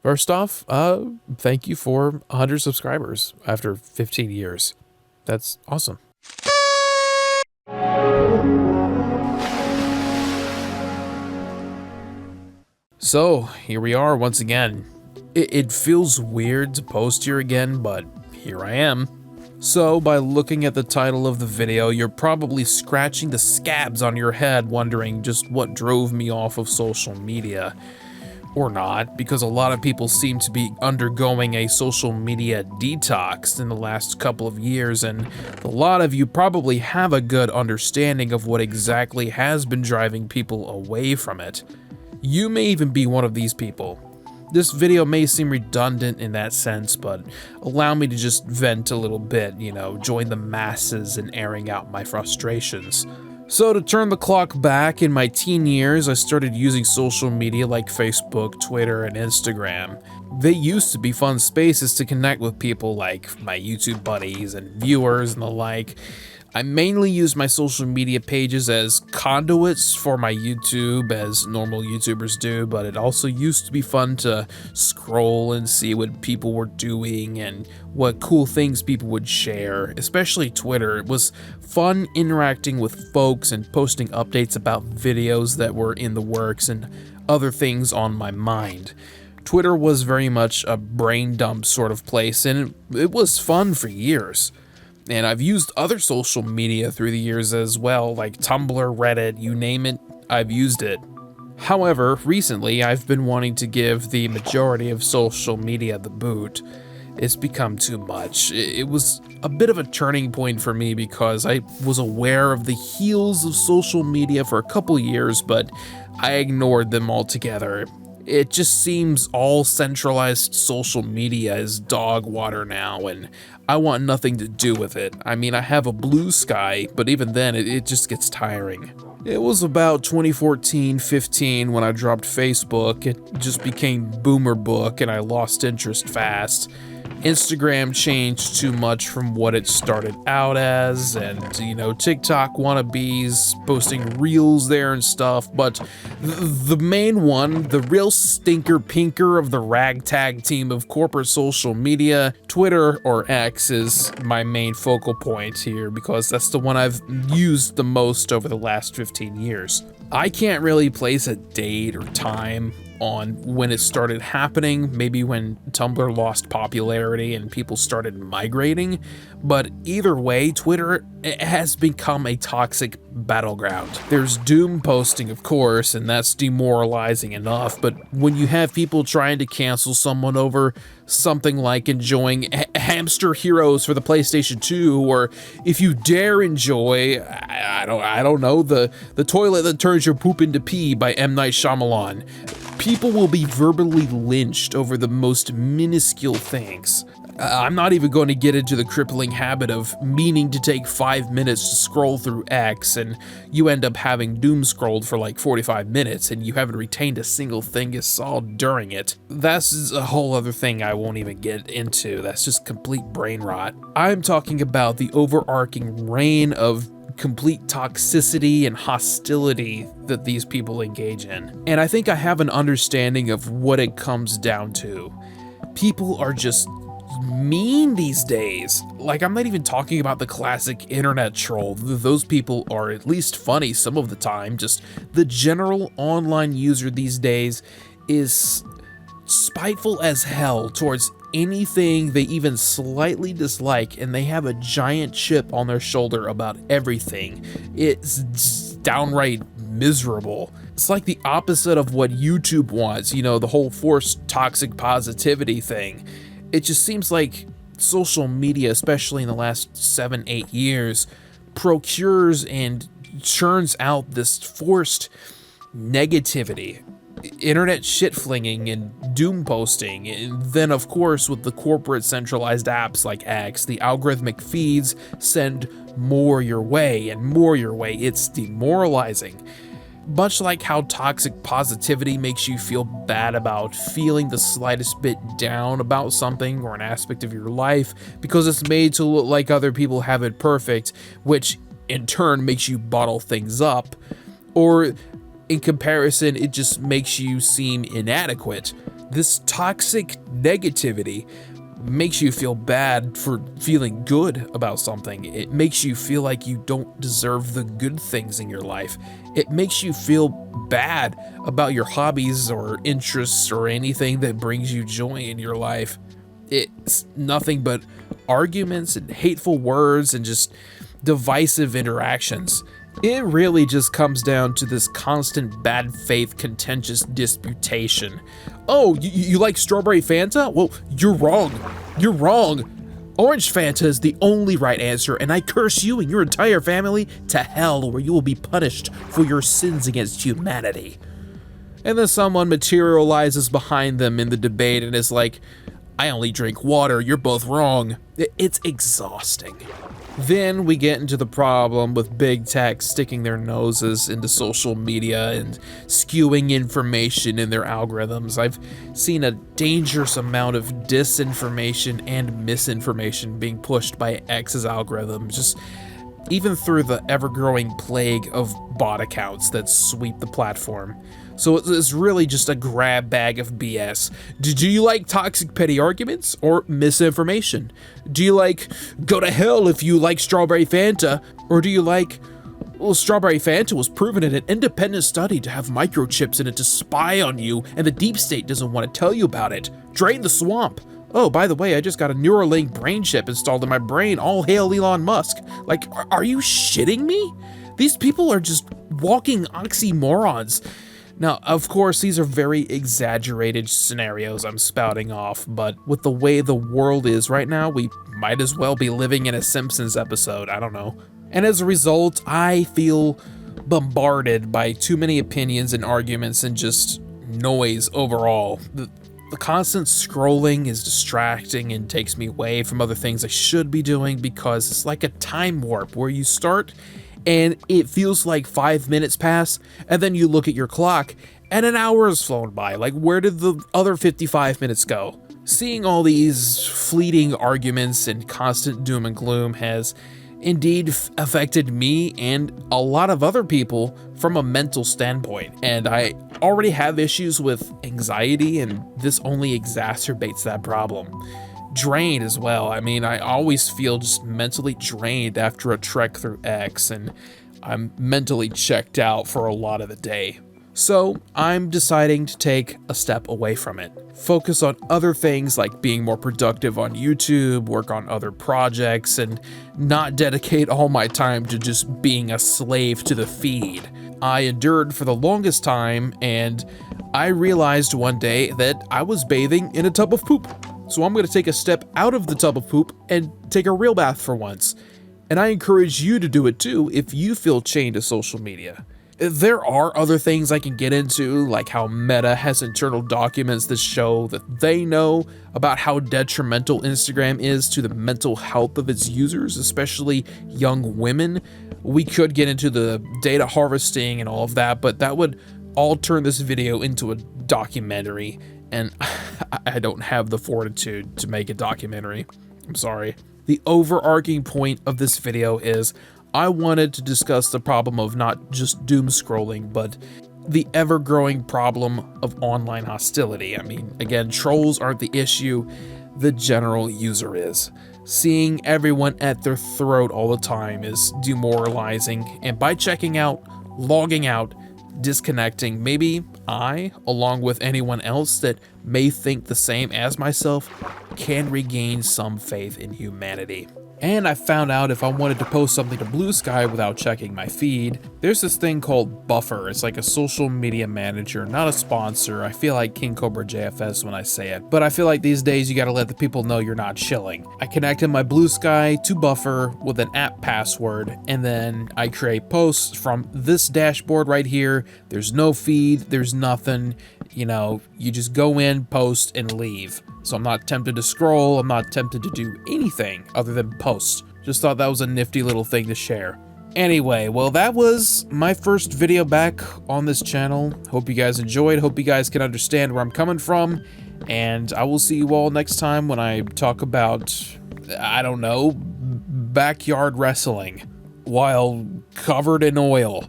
First off, thank you for 100 subscribers after 15 years. That's awesome. So, here we are once again. It feels weird to post here again, but here I am. So, by looking at the title of the video, you're probably scratching the scabs on your head wondering just what drove me off of social media. Or not, because a lot of people seem to be undergoing a social media detox in the last couple of years, and a lot of you probably have a good understanding of what exactly has been driving people away from it. You may even be one of these people. This video may seem redundant in that sense, but allow me to just vent a little bit, join the masses in airing out my frustrations. So to turn the clock back, in my teen years, I started using social media like Facebook, Twitter, and Instagram. They used to be fun spaces to connect with people like my YouTube buddies and viewers and the like. I mainly used my social media pages as conduits for my YouTube, as normal YouTubers do, but it also used to be fun to scroll and see what people were doing and what cool things people would share, especially Twitter. It was fun interacting with folks and posting updates about videos that were in the works and other things on my mind. Twitter was very much a brain dump sort of place, and it was fun for years. And I've used other social media through the years as well, like Tumblr, Reddit, you name it, I've used it. However, recently I've been wanting to give the majority of social media the boot. It's become too much. It was a bit of a turning point for me because I was aware of the heels of social media for a couple years, but I ignored them altogether. It just seems all centralized social media is dog water now, and I want nothing to do with it. I mean, I have a blue sky, but even then, it just gets tiring. It was about 2014-15 when I dropped Facebook. It just became boomer book, and I lost interest fast. Instagram changed too much from what it started out as, and TikTok wannabes posting reels there and stuff, but the main one, the real stinker pinker of the ragtag team of corporate social media, Twitter or X, is my main focal point here because that's the one I've used the most over the last 15 years. I can't really place a date or time on when it started happening, maybe when Tumblr lost popularity and people started migrating, but either way, Twitter has become a toxic battleground. There's doom posting, of course, and that's demoralizing enough, but when you have people trying to cancel someone over something like enjoying Hamster Heroes for the PlayStation 2, or if you dare enjoy, I don't know, the toilet that turns your poop into pee by M. Night Shyamalan, people will be verbally lynched over the most minuscule things. I'm not even going to get into the crippling habit of meaning to take 5 minutes to scroll through X, and you end up having doom scrolled for like 45 minutes and you haven't retained a single thing you saw during it. That's a whole other thing I won't even get into. That's just complete brain rot. I'm talking about the overarching reign of complete toxicity and hostility that these people engage in. And I think I have an understanding of what it comes down to. People are just mean these days. Like, I'm not even talking about the classic internet troll. Those people are at least funny some of the time. Just the general online user these days is spiteful as hell towards anything they even slightly dislike, and they have a giant chip on their shoulder about everything. It's downright miserable. It's like the opposite of what YouTube wants, the whole forced toxic positivity thing. It just seems like social media, especially in the last 7-8 years, procures and churns out this forced negativity. Internet shit-flinging and doom posting, and then of course with the corporate centralized apps like X, the algorithmic feeds send more your way and more your way. It's demoralizing. Much like how toxic positivity makes you feel bad about feeling the slightest bit down about something or an aspect of your life because it's made to look like other people have it perfect, which in turn makes you bottle things up, or in comparison, it just makes you seem inadequate. This toxic negativity makes you feel bad for feeling good about something. It makes you feel like you don't deserve the good things in your life. It makes you feel bad about your hobbies or interests or anything that brings you joy in your life. It's nothing but arguments and hateful words and just divisive interactions. It really just comes down to this constant bad faith, contentious disputation. Oh, you like strawberry Fanta? Well, you're wrong. You're wrong. Orange Fanta is the only right answer, and I curse you and your entire family to hell, where you will be punished for your sins against humanity. And then someone materializes behind them in the debate and is like, I only drink water, you're both wrong. It's exhausting. Then we get into the problem with big tech sticking their noses into social media and skewing information in their algorithms. I've seen a dangerous amount of disinformation and misinformation being pushed by X's algorithm, just even through the ever-growing plague of bot accounts that sweep the platform. So it's really just a grab bag of BS. Do you like toxic petty arguments or misinformation? Do you like go to hell if you like strawberry Fanta? Or do you like, well, strawberry Fanta was proven in an independent study to have microchips in it to spy on you, and the deep state doesn't want to tell you about it. Drain the swamp. Oh, by the way, I just got a Neuralink brain chip installed in my brain. All hail Elon Musk. Like, are you shitting me? These people are just walking oxymorons. Now, of course, these are very exaggerated scenarios I'm spouting off, but with the way the world is right now, we might as well be living in a Simpsons episode, I don't know. And as a result, I feel bombarded by too many opinions and arguments and just noise overall. The constant scrolling is distracting and takes me away from other things I should be doing, because it's like a time warp where you start and it feels like 5 minutes pass, and then you look at your clock and an hour has flown by. Like, where did the other 55 minutes go? Seeing all these fleeting arguments and constant doom and gloom has indeed affected me and a lot of other people from a mental standpoint. And I already have issues with anxiety, and this only exacerbates that problem. Drained as well. I mean, I always feel just mentally drained after a trek through X, and I'm mentally checked out for a lot of the day. So I'm deciding to take a step away from it. Focus on other things like being more productive on YouTube, work on other projects, and not dedicate all my time to just being a slave to the feed. I endured for the longest time, and I realized one day that I was bathing in a tub of poop. So I'm going to take a step out of the tub of poop and take a real bath for once. And I encourage you to do it too if you feel chained to social media. There are other things I can get into, like how Meta has internal documents that show that they know about how detrimental Instagram is to the mental health of its users, especially young women. We could get into the data harvesting and all of that, but that would all turn this video into a documentary, and I don't have the fortitude to make a documentary. I'm sorry. The overarching point of this video is I wanted to discuss the problem of not just doom scrolling, but the ever-growing problem of online hostility. I mean, again, trolls aren't the issue, the general user is. Seeing everyone at their throat all the time is demoralizing, and by checking out, logging out, disconnecting, maybe I, along with anyone else that may think the same as myself, can regain some faith in humanity. And I found out if I wanted to post something to Blue Sky without checking my feed, there's this thing called Buffer. It's like a social media manager, not a sponsor. I feel like King Cobra JFS when I say it, but I feel like these days you gotta let the people know you're not chilling. I connected my Blue Sky to Buffer with an app password, and then I create posts from this dashboard right here. There's no feed, there's nothing. You know, you just go in, post, and leave. So I'm not tempted to scroll, I'm not tempted to do anything other than post. Just thought that was a nifty little thing to share. Anyway, well, that was my first video back on this channel. Hope you guys enjoyed, hope you guys can understand where I'm coming from, and I will see you all next time when I talk about, I don't know, backyard wrestling while covered in oil.